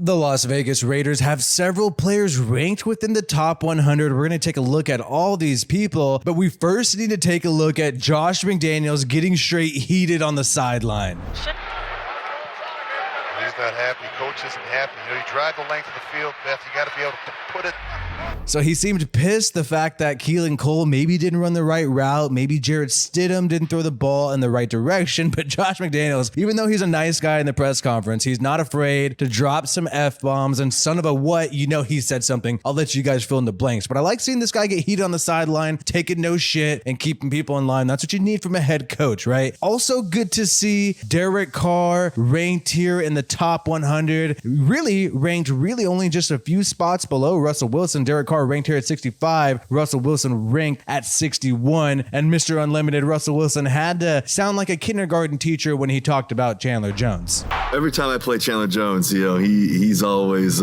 The Las Vegas Raiders have several players ranked within the top 100. We're going to take a look at all these people, but we first need to take a look at Josh McDaniels getting straight heated on the sideline. He's not happy. Coach isn't happy. You drive the length of the field, Beth. You got to be able to put it. So he seemed pissed the fact that Keelan Cole maybe didn't run the right route. Maybe Jarrett Stidham didn't throw the ball in the right direction. But Josh McDaniels, even though he's a nice guy in the press conference, he's not afraid to drop some F-bombs. And son of a what, he said something. I'll let you guys fill in the blanks. But I like seeing this guy get heated on the sideline, taking no shit and keeping people in line. That's what you need from a head coach, right? Also good to see Derek Carr ranked here in the top 100. Really ranked only just a few spots below Russell Wilson. Derek Carr ranked here at 65. Russell Wilson ranked at 61. And Mr. Unlimited Russell Wilson had to sound like a kindergarten teacher when he talked about Chandler Jones. Every time I play Chandler Jones, he's always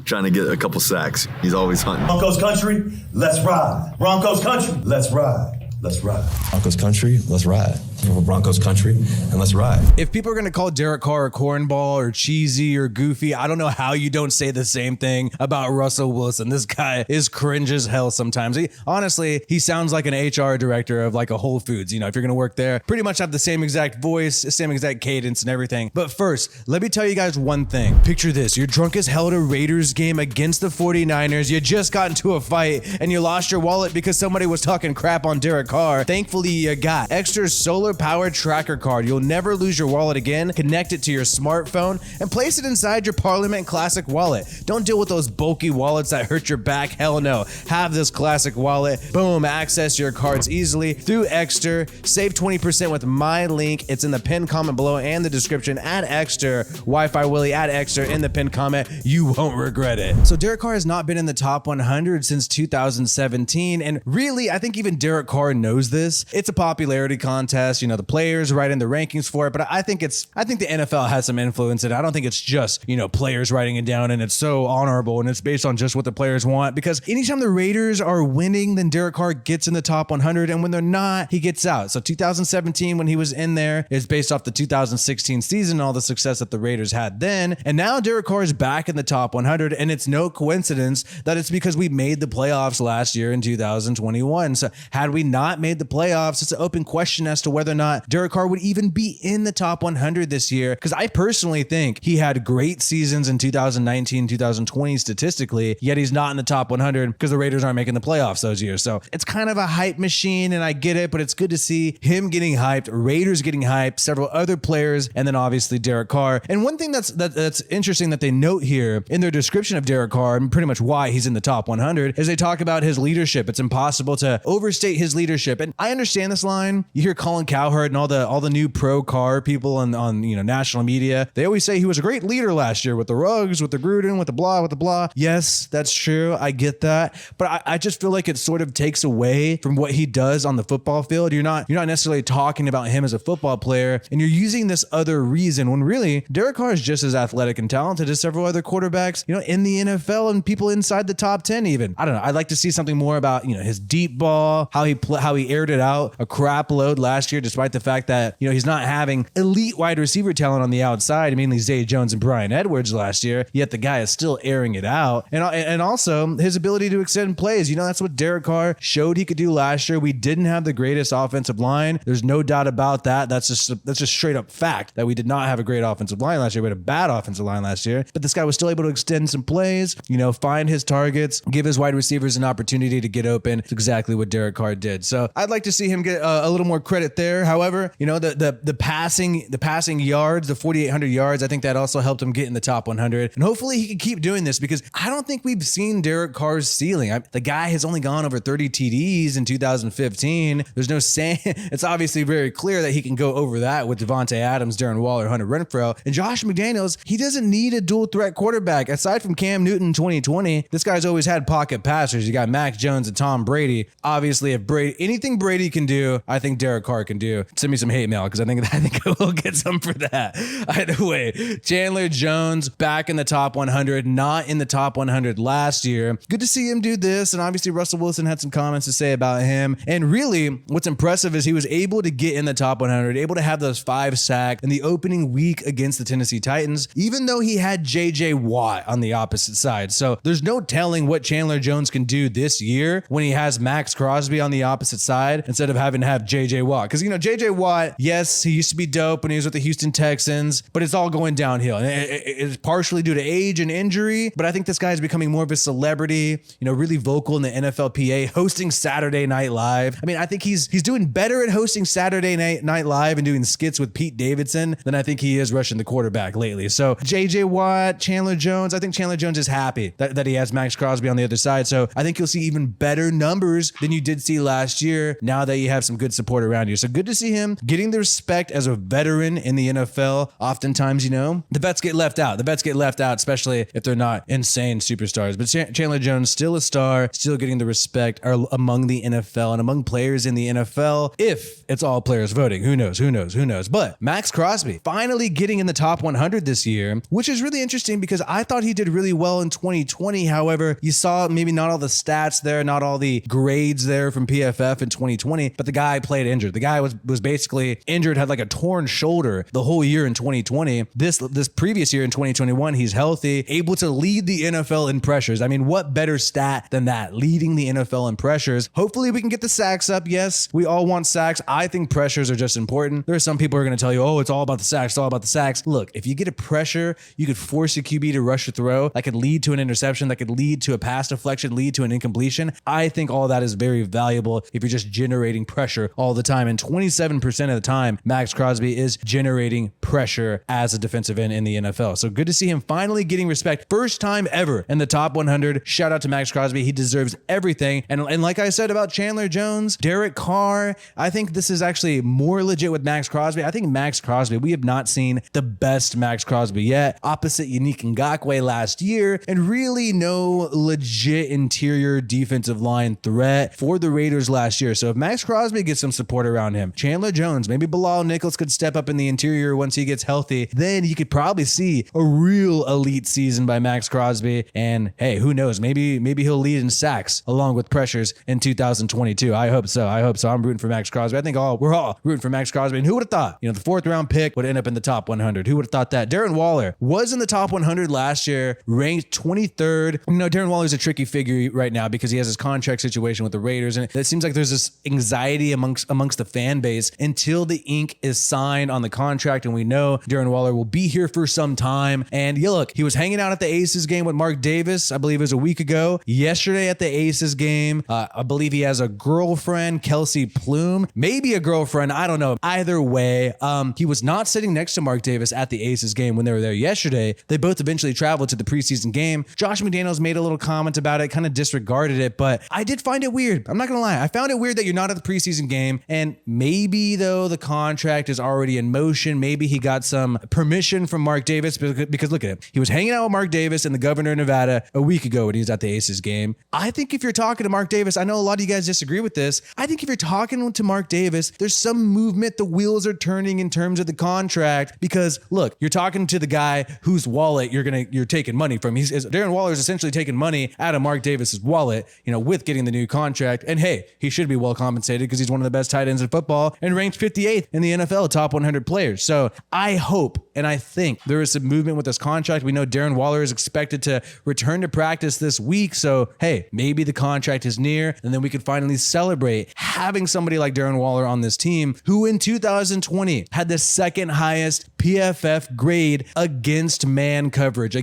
trying to get a couple sacks. He's always hunting. Broncos country, let's ride. Broncos country, let's ride. Let's ride. Broncos country, let's ride. Broncos country, and let's ride. If people are going to call Derek Carr a cornball or cheesy or goofy, I don't know how you don't say the same thing about Russell Wilson. This guy is cringe as hell sometimes. He sounds like an HR director of like a Whole Foods. If you're going to work there, pretty much have the same exact voice, same exact cadence and everything. But first, let me tell you guys one thing. Picture this. You're drunk as hell at a Raiders game against the 49ers. You just got into a fight and you lost your wallet because somebody was talking crap on Derek Carr. Thankfully, you got extra solar powered tracker card. You'll never lose your wallet again. Connect it to your smartphone and place it inside your Parliament Classic wallet. Don't deal with those bulky wallets that hurt your back. Hell no. Have this classic wallet. Boom. Access your cards easily through Exter. Save 20% with my link. It's in the pinned comment below and the description. Add Exter. Wi-Fi Willie. Add Exter in the pinned comment. You won't regret it. So Derek Carr has not been in the top 100 since 2017. And really, I think even Derek Carr knows this. It's a popularity contest. The players writing the rankings for it, but I think the NFL has some influence in it. I don't think it's just, players writing it down and it's so honorable and it's based on just what the players want, because anytime the Raiders are winning, then Derek Carr gets in the top 100, and when they're not, he gets out. So 2017, when he was in there, is based off the 2016 season, all the success that the Raiders had then, and now Derek Carr is back in the top 100, and it's no coincidence that it's because we made the playoffs last year in 2021. So had we not made the playoffs, it's an open question as to whether or not Derek Carr would even be in the top 100 this year, because I personally think he had great seasons in 2019, 2020 statistically, yet he's not in the top 100 because the Raiders aren't making the playoffs those years. So it's kind of a hype machine, and I get it, but it's good to see him getting hyped, Raiders getting hyped, several other players, and then obviously Derek Carr. And one thing that's interesting that they note here in their description of Derek Carr, and pretty much why he's in the top 100, is they talk about his leadership. It's impossible to overstate his leadership. And I understand this line. You hear Colin Cowherd and all the new pro Carr people on national media. They always say he was a great leader last year with the Ruggs, with the Gruden, with the blah. Yes, that's true. I get that. But I just feel like it sort of takes away from what he does on the football field. You're not necessarily talking about him as a football player, and you're using this other reason when really Derek Carr is just as athletic and talented as several other quarterbacks, in the NFL and people inside the top 10 even. I don't know. I'd like to see something more about, his deep ball, how he aired it out a crap load last year, despite the fact that, he's not having elite wide receiver talent on the outside, mainly Zay Jones and Bryan Edwards last year, yet the guy is still airing it out. And also his ability to extend plays. That's what Derek Carr showed he could do last year. We didn't have the greatest offensive line. There's no doubt about that. That's just straight up fact that we did not have a great offensive line last year. We had a bad offensive line last year, but this guy was still able to extend some plays, find his targets, give his wide receivers an opportunity to get open. It's exactly what Derek Carr did. So I'd like to see him get a little more credit there. However, the passing yards, the 4,800 yards, I think that also helped him get in the top 100. And hopefully he can keep doing this, because I don't think we've seen Derek Carr's ceiling. The guy has only gone over 30 TDs in 2015. There's no saying. It's obviously very clear that he can go over that with Devontae Adams, Darren Waller, Hunter Renfrow, and Josh McDaniels. He doesn't need a dual threat quarterback. Aside from Cam Newton in 2020, this guy's always had pocket passers. You got Mac Jones and Tom Brady. Obviously, if anything Brady can do, I think Derek Carr can do. do, send me some hate mail because I think we'll get some for that. Either way, Chandler Jones back in the top 100, not in the top 100 last year. Good to see him do this. And obviously Russell Wilson had some comments to say about him. And really what's impressive is he was able to get in the top 100, able to have those 5 sacks in the opening week against the Tennessee Titans, even though he had JJ Watt on the opposite side. So there's no telling what Chandler Jones can do this year when he has Max Crosby on the opposite side instead of having to have JJ Watt. Because, JJ Watt, yes, he used to be dope when he was with the Houston Texans, but it's all going downhill. And it's partially due to age and injury, but I think this guy is becoming more of a celebrity, really vocal in the NFLPA, hosting Saturday Night Live. I mean, I think he's doing better at hosting Saturday Night Live and doing skits with Pete Davidson than I think he is rushing the quarterback lately. So JJ Watt, Chandler Jones, I think Chandler Jones is happy that he has Max Crosby on the other side. So I think you'll see even better numbers than you did see last year now that you have some good support around you. So good to see him getting the respect as a veteran in the NFL. Oftentimes, the vets get left out. The vets get left out, especially if they're not insane superstars. But Chandler Jones, still a star, still getting the respect among the NFL and among players in the NFL. If it's all players voting, who knows? But Max Crosby finally getting in the top 100 this year, which is really interesting because I thought he did really well in 2020. However, you saw maybe not all the stats there, not all the grades there from PFF in 2020, but the guy played injured. The guy was basically injured, had like a torn shoulder the whole year in 2020. This previous year in 2021, he's healthy, able to lead the NFL in pressures. I mean, what better stat than that? Leading the NFL in pressures. Hopefully we can get the sacks up. Yes, we all want sacks. I think pressures are just important. There are some people who are going to tell you, oh, it's all about the sacks. It's all about the sacks. Look, if you get a pressure, you could force a QB to rush a throw. That could lead to an interception. That could lead to a pass deflection, lead to an incompletion. I think all that is very valuable if you're just generating pressure all the time. And 27% of the time, Max Crosby is generating pressure as a defensive end in the NFL. So good to see him finally getting respect. First time ever in the top 100. Shout out to Max Crosby. He deserves everything. And like I said about Chandler Jones, Derek Carr, I think this is actually more legit with Max Crosby. I think Max Crosby, we have not seen the best Max Crosby yet. Opposite Yannick Ngakoue last year, and really no legit interior defensive line threat for the Raiders last year. So if Max Crosby gets some support around him, Chandler Jones, maybe Bilal Nichols could step up in the interior once he gets healthy, then you could probably see a real elite season by Max Crosby. And hey, who knows? Maybe he'll lead in sacks along with pressures in 2022. I hope so. I'm rooting for Max Crosby. I think we're all rooting for Max Crosby. And who would have thought, the 4th round pick would end up in the top 100? Who would have thought that? Darren Waller was in the top 100 last year, ranked 23rd. Darren Waller's a tricky figure right now because he has his contract situation with the Raiders. And it seems like there's this anxiety amongst the fan base until the ink is signed on the contract. And we know Darren Waller will be here for some time. And look, he was hanging out at the Aces game with Mark Davis, I believe it was a week ago. Yesterday at the Aces game, I believe he has a girlfriend, Kelsey Plume, maybe a girlfriend. I don't know. Either way, he was not sitting next to Mark Davis at the Aces game when they were there yesterday. They both eventually traveled to the preseason game. Josh McDaniels made a little comment about it, kind of disregarded it, but I did find it weird. I'm not going to lie. I found it weird that you're not at the preseason game, and maybe though the contract is already in motion, maybe he got some permission from Mark Davis because look at him. He was hanging out with Mark Davis and the governor of Nevada a week ago when he was at the Aces game. I think if you're talking to Mark Davis, I know a lot of you guys disagree with this. I think if you're talking to Mark Davis, there's some movement. The wheels are turning in terms of the contract because look, you're talking to the guy whose wallet you're taking money from. Darren Waller is essentially taking money out of Mark Davis's wallet, with getting the new contract. And hey, he should be well compensated because he's one of the best tight ends in football and ranked 58th in the NFL top 100 players. So I hope and I think there is some movement with this contract. We know Darren Waller is expected to return to practice this week. So hey, maybe the contract is near and then we could finally celebrate having somebody like Darren Waller on this team who in 2020 had the second highest PFF grade against man coverage.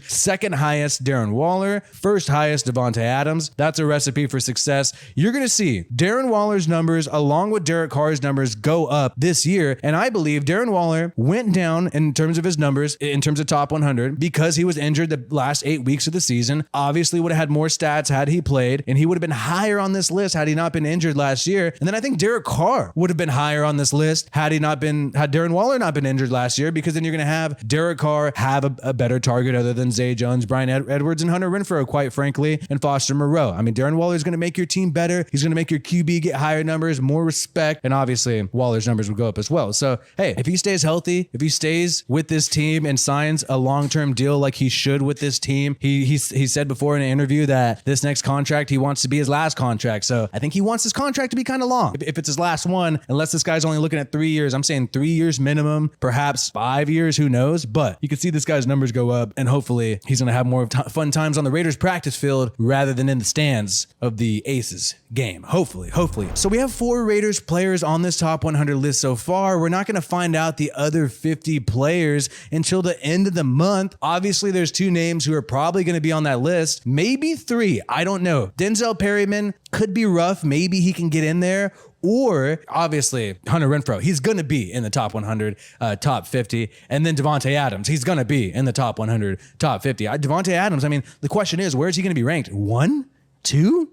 Second highest Darren Waller, first highest Devontae Adams. That's a recipe for success. You're going to see Darren Waller's numbers along with Derek Carr's numbers go up this year. And I believe Darren Waller went down in terms of his numbers, in terms of top 100, because he was injured the last 8 weeks of the season. Obviously would have had more stats had he played, and he would have been higher on this list had he not been injured last year. And then I think Derek Carr would have been higher on this list had Darren Waller not been injured last year, because then you're going to have Derek Carr have a better target other than Zay Jones, Bryan Edwards, and Hunter Renfrow, quite frankly, and Foster Moreau. I mean, Darren Waller is going to make your team better. He's going to make your QB get higher numbers, more more respect, and obviously Waller's numbers would go up as well. So, hey, if he stays healthy, if he stays with this team and signs a long-term deal like he should with this team, he said before in an interview that this next contract, he wants to be his last contract. So I think he wants his contract to be kind of long. If it's his last one, unless this guy's only looking at 3 years, I'm saying 3 years minimum, perhaps 5 years, who knows? But you can see this guy's numbers go up, and hopefully he's going to have more fun times on the Raiders practice field rather than in the stands of the Aces game. Hopefully. So we have 4 Raiders players on this top 100 list so far. We're not going to find out the other 50 players until the end of the month. Obviously, there's 2 names who are probably going to be on that list. Maybe 3. I don't know. Denzel Perryman could be rough. Maybe he can get in there. Or obviously Hunter Renfrow, he's going to be in the top 100, top 50. And then Devontae Adams, he's going to be in the top 100, top 50. Devontae Adams, I mean, the question is, where is he going to be ranked? 1, 2?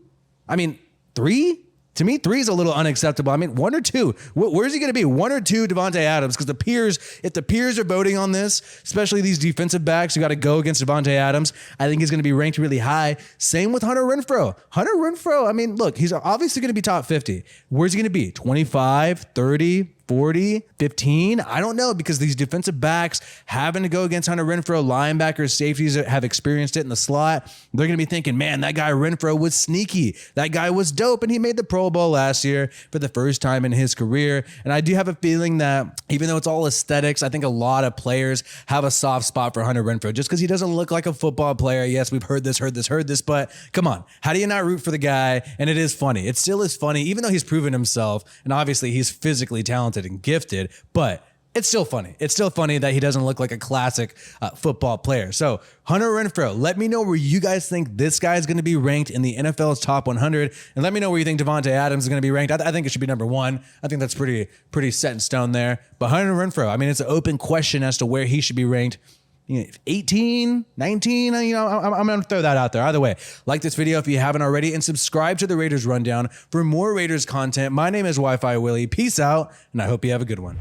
I mean, 3? To me, 3 is a little unacceptable. I mean, 1 or 2. Where's he going to be? 1 or 2 Devontae Adams? Because if the peers are voting on this, especially these defensive backs who got to go against Devontae Adams, I think he's going to be ranked really high. Same with Hunter Renfrow. Hunter Renfrow, I mean, look, he's obviously going to be top 50. Where's he going to be? 25, 30? 40, 15? I don't know, because these defensive backs having to go against Hunter Renfrow, linebackers, safeties that have experienced it in the slot, they're going to be thinking, man, that guy Renfrow was sneaky. That guy was dope, and he made the Pro Bowl last year for the first time in his career. And I do have a feeling that even though it's all aesthetics, I think a lot of players have a soft spot for Hunter Renfrow just because he doesn't look like a football player. Yes, we've heard this, but come on. How do you not root for the guy? And it is funny. It still is funny, even though he's proven himself, and obviously he's physically talented and gifted, but it's still funny. It's still funny that he doesn't look like a classic football player. So Hunter Renfrow, let me know where you guys think this guy is going to be ranked in the NFL's top 100, and let me know where you think Devontae Adams is going to be ranked. I think it should be number 1. I think that's pretty set in stone there. But Hunter Renfrow, I mean, it's an open question as to where he should be ranked. 18, 19, I'm going to throw that out there. Either way, like this video if you haven't already, and subscribe to the Raiders Rundown for more Raiders content. My name is Wi-Fi Willie. Peace out, and I hope you have a good one.